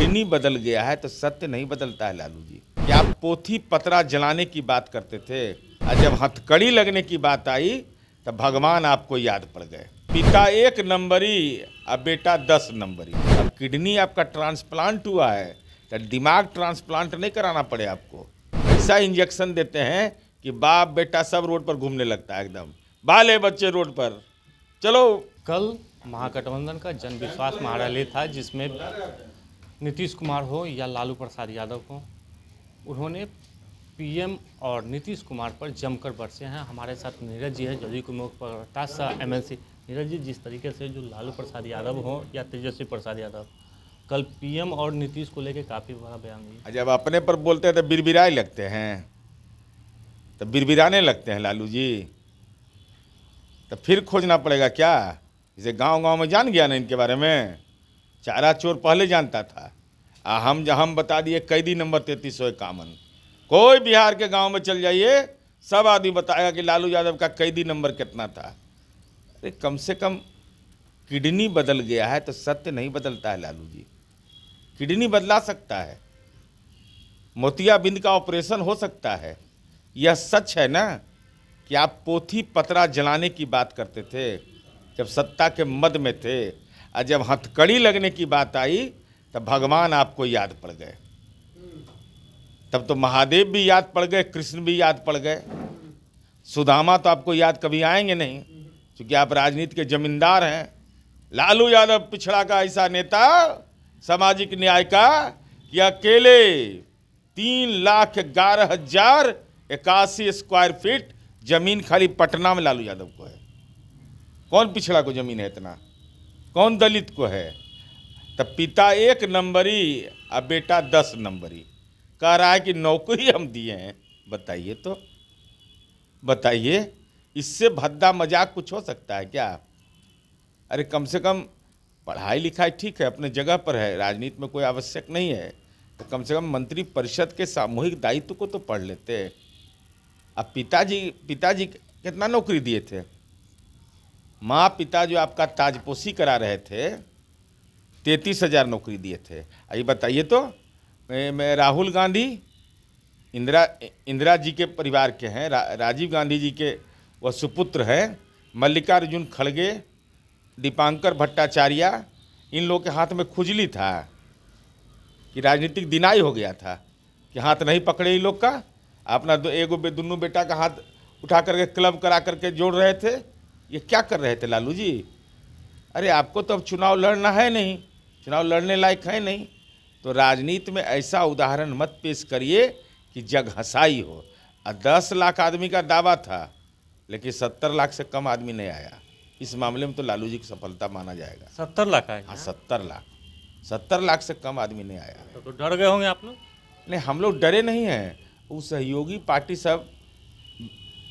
Kidney बदल गया है तो सत्य नहीं बदलता है लालू जी। कि आप पोथी पतरा जलाने की बात करते थे और जब हथकड़ी लगने की बात आई तब भगवान आपको याद पड़ गए। पिता 1 नंबरी और बेटा 10 नंबरी। अब किडनी आपका ट्रांसप्लांट हुआ है तो दिमाग ट्रांसप्लांट नहीं कराना पड़े आपको। ऐसा इंजेक्शन देते हैं कि बाप बेटा सब रोड पर घूमने लगता है, एकदम बाले बच्चे रोड पर। चलो, कल महागठबंधन का जन विश्वास महारैली था जिसमें नीतीश कुमार हो या लालू प्रसाद यादव हो, उन्होंने पीएम और नीतीश कुमार पर जमकर बरसे हैं। हमारे साथ नीरज जी है, जदयू के मुख्य प्रवक्ता एमएलसी। नीरज जी, जिस तरीके से जो लालू प्रसाद यादव हो या तेजस्वी प्रसाद यादव, कल पीएम और नीतीश को लेकर काफ़ी बड़ा बयान दिया। जब अपने पर बोलते हैं तो बिरबिराए लगते हैं, तो बिरबिराने लगते हैं लालू जी। तो फिर खोजना पड़ेगा क्या? इसे गांव-गांव में जान गया ना इनके बारे में। चारा चोर पहले जानता था। हम बता दिए कैदी नंबर 3351। कोई बिहार के गांव में चल जाइए, सब आदमी बताएगा कि लालू यादव का कैदी नंबर कितना था। अरे कम से कम किडनी बदल गया है तो सत्य नहीं बदलता है लालू जी। किडनी बदला सकता है, मोतियाबिंद का ऑपरेशन हो सकता है। यह सच है ना कि आप पोथी पतरा जलाने की बात करते थे जब सत्ता के मद में थे, और जब हथकड़ी लगने की बात आई तब भगवान आपको याद पड़ गए। तब तो महादेव भी याद पड़ गए, कृष्ण भी याद पड़ गए। सुदामा तो आपको याद कभी आएंगे नहीं, क्योंकि आप राजनीति के जमींदार हैं। लालू यादव पिछड़ा का ऐसा नेता, सामाजिक न्याय का, कि अकेले 3,11,081 स्क्वायर फीट जमीन खाली पटना में लालू यादव को है। कौन पिछड़ा को जमीन है इतना? कौन दलित को है? तब पिता 1 नंबरी और बेटा 10 नंबरी। कह रहा है कि नौकरी हम दिए हैं। बताइए तो, बताइए, इससे भद्दा मजाक कुछ हो सकता है क्या? अरे कम से कम पढ़ाई लिखाई ठीक है, अपने जगह पर है, राजनीति में कोई आवश्यक नहीं है, तो कम से कम मंत्री परिषद के सामूहिक दायित्व को तो पढ़ लेते। अब पिताजी कितना नौकरी दिए थे? माँ पिता जो आपका ताजपोशी करा रहे थे, 33,000 नौकरी दिए थे। आइए बताइए तो, मैं राहुल गांधी इंदिरा जी के परिवार के हैं, राजीव गांधी जी के वह सुपुत्र हैं, मल्लिकार्जुन खड़गे, दीपांकर भट्टाचार्य, इन लोगों के हाथ में खुजली था कि राजनीतिक दिनाई हो गया था कि हाथ नहीं पकड़े इन लोग का। अपना दोनों बेटा का हाथ उठा करके क्लब करा करके जोड़ रहे थे। ये क्या कर रहे थे लालू जी? अरे आपको तो अब चुनाव लड़ना है नहीं, चुनाव लड़ने लायक है नहीं, तो राजनीति में ऐसा उदाहरण मत पेश करिए कि जग हंसाई हो। 10 लाख आदमी का दावा था, लेकिन 70 लाख से कम आदमी नहीं आया। इस मामले में तो लालू जी की सफलता माना जाएगा। 70 लाख आए? हाँ, 70 लाख से कम आदमी नहीं आया। तो डर गए होंगे आप लोग? नहीं, हम लोग डरे नहीं हैं, वो सहयोगी पार्टी सब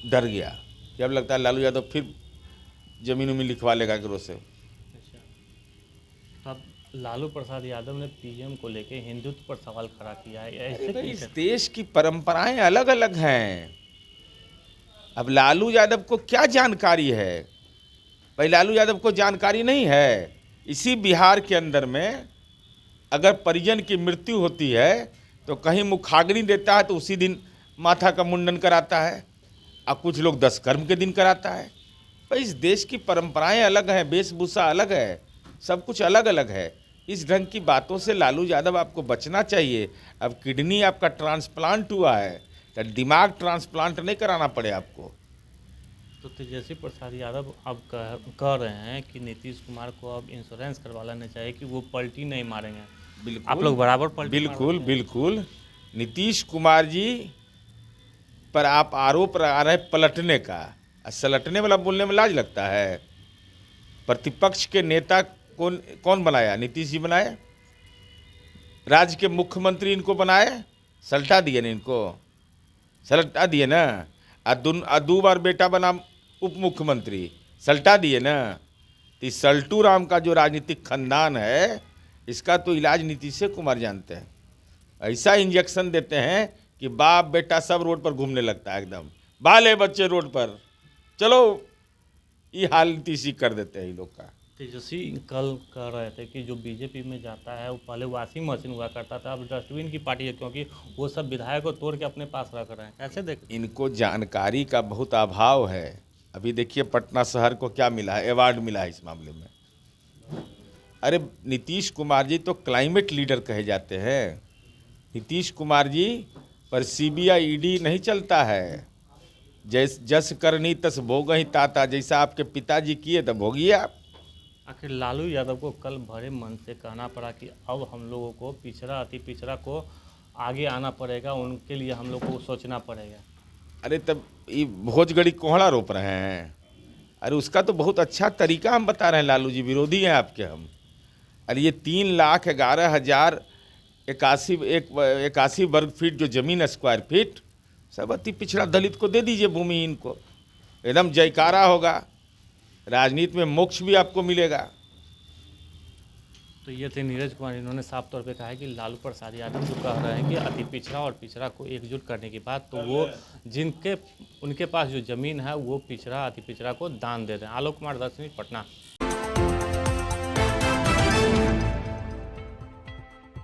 डर गया। जब लगता है लालू यादव फिर जमीन उमीन लिखवा लेगा करो से। अच्छा, अब लालू प्रसाद यादव ने पीएम को लेके हिंदुत्व पर सवाल खड़ा किया है। ऐसे अरे इस कैसे? देश की परंपराएं अलग अलग हैं। अब लालू यादव को क्या जानकारी है? भाई लालू यादव को जानकारी नहीं है। इसी बिहार के अंदर में अगर परिजन की मृत्यु होती है तो कहीं मुखाग्नि देता है तो उसी दिन माथा का मुंडन कराता है, और कुछ लोग 10 कर्म के दिन कराता है। भाई इस देश की परंपराएं अलग हैं, वेशभूषा अलग है, सब कुछ अलग अलग है। इस ढंग की बातों से लालू यादव आपको बचना चाहिए। अब किडनी आपका ट्रांसप्लांट हुआ है तो दिमाग ट्रांसप्लांट नहीं कराना पड़े आपको। तो तेजस्वी प्रसाद यादव अब कह रहे हैं कि नीतीश कुमार को अब इंश्योरेंस करवा लेना चाहिए कि वो पलटी नहीं मारेंगे। बिल्कुल, आप लोग बराबर पलटी बिल्कुल मारते हैं। बिल्कुल। नीतीश कुमार जी पर आप आरोप लगा रहे हैं पलटने का, और सलटने वाला बोलने में लाज लगता है। प्रतिपक्ष के नेता कौन बनाया? नीतीश जी बनाए। राज्य के मुख्यमंत्री इनको बनाए, सलटा दिए ना, इनको सलटा दिए ना। और 2 बार बेटा बना उप मुख्यमंत्री, सलटा दिए ना। तो सल्टू राम का जो राजनीतिक खानदान है, इसका तो इलाज नीतीश कुमार जानते हैं। ऐसा इंजेक्शन देते हैं कि बाप बेटा सब रोड पर घूमने लगता है, एकदम बाले बच्चे रोड पर। चलो, ये हाल नीतीश कर देते हैं ये लोग का। तेजस्वी कल कह रहे थे कि जो बीजेपी में जाता है वो पहले वॉशिंग मशीन हुआ करता था, अब डस्टबिन की पार्टी है, क्योंकि वो सब विधायक को तोड़ के अपने पास रख रहे हैं। कैसे देख? इनको जानकारी का बहुत अभाव है। अभी देखिए पटना शहर को क्या मिला है, अवार्ड मिला है इस मामले में। अरे नीतीश कुमार जी तो क्लाइमेट लीडर कहे जाते हैं। नीतीश कुमार जी पर सीबीआई ईडी नहीं चलता है। जस करनी तस भोगहि ताता, जैसा आपके पिताजी किए तो भोगिए आप। आखिर लालू यादव को कल भरे मन से कहना पड़ा कि अब हम लोगों को पिछड़ा अति पिछड़ा को आगे आना पड़ेगा, उनके लिए हम लोग को सोचना पड़ेगा। अरे तब ये भोजगड़ी कोहड़ा रोप रहे हैं। अरे उसका तो बहुत अच्छा तरीका हम बता रहे हैं। लालू जी विरोधी हैं आपके हम। अरे ये 3,11,081 वर्ग फीट जो जमीन स्क्वायर फीट सब अति पिछड़ा दलित को दे दीजिए, भूमिहीन को। एकदम जयकारा होगा, राजनीति में मोक्ष भी आपको मिलेगा। तो ये थे नीरज कुमार, इन्होंने साफ तौर पे कहा है कि लालू प्रसाद यादव जो कह रहे हैं कि अति पिछड़ा और पिछड़ा को एकजुट करने की बात, तो वो उनके पास जो ज़मीन है वो पिछड़ा अति पिछड़ा को दान दे दें। आलोक कुमार, 10 मिनट, पटना।